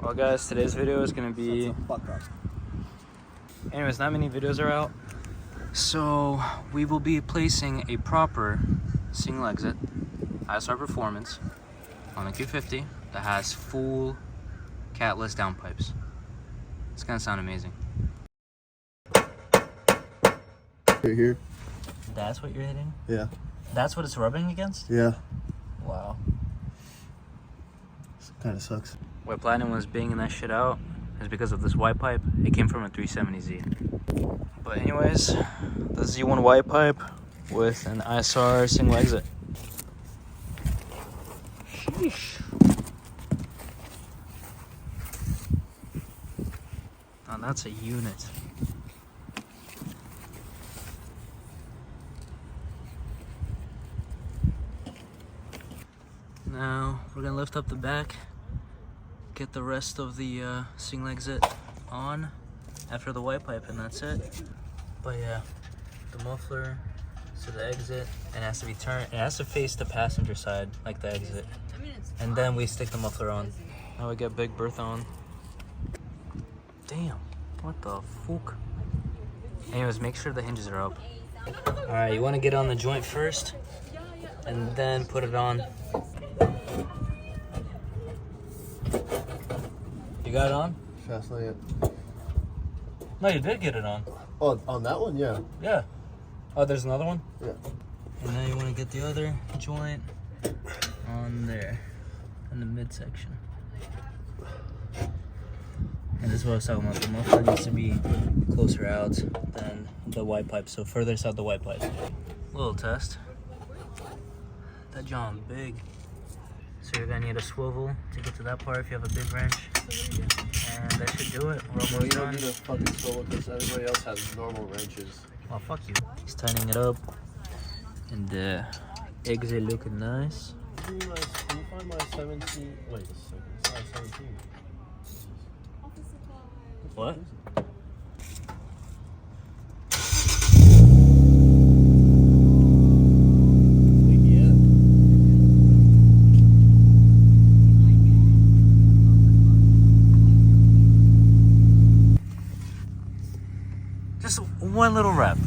Well guys, today's video is gonna be... Anyways, not many videos are out. So we will be placing a proper single exit ISR performance on the Q50 that has full catless downpipes. It's gonna sound amazing. Right here. That's what you're hitting? Yeah. That's what it's rubbing against? Yeah. Wow. Kind of sucks. Why Platinum was banging that shit out is because of this Y pipe. It came from a 370Z. But anyways, the Z1 Y pipe with an ISR single exit. Sheesh. Now that's a unit. Now we're gonna lift up the back, get the rest of the single exit on after the Y pipe, and that's it. But yeah, the muffler to the exit, and it has to be turned, it has to face the passenger side like the exit, and then we stick the muffler on. Now we get Big Bertha on. Damn, what the fuck? Anyways, make sure the hinges are up. Alright, you want to get on the joint first and then put it on. You got it on? Fast lane. No, you did get it on. Oh, on that one? Yeah. Yeah. Oh, there's another one? Yeah. And now you want to get the other joint on there in the midsection. And this is what I was talking about. The muffler needs to be closer out than the Y pipe, so further south the Y pipe. Little test. That John big. So you're gonna need a swivel to get to that part if you have a big wrench. And that should do it. We're almost You don't done. need a fucking swivel because everybody else has normal wrenches. Oh, fuck you. He's tightening it up. And the exit looking nice. Can you find my 17? Wait a second. Size 17. What? Just one little rep.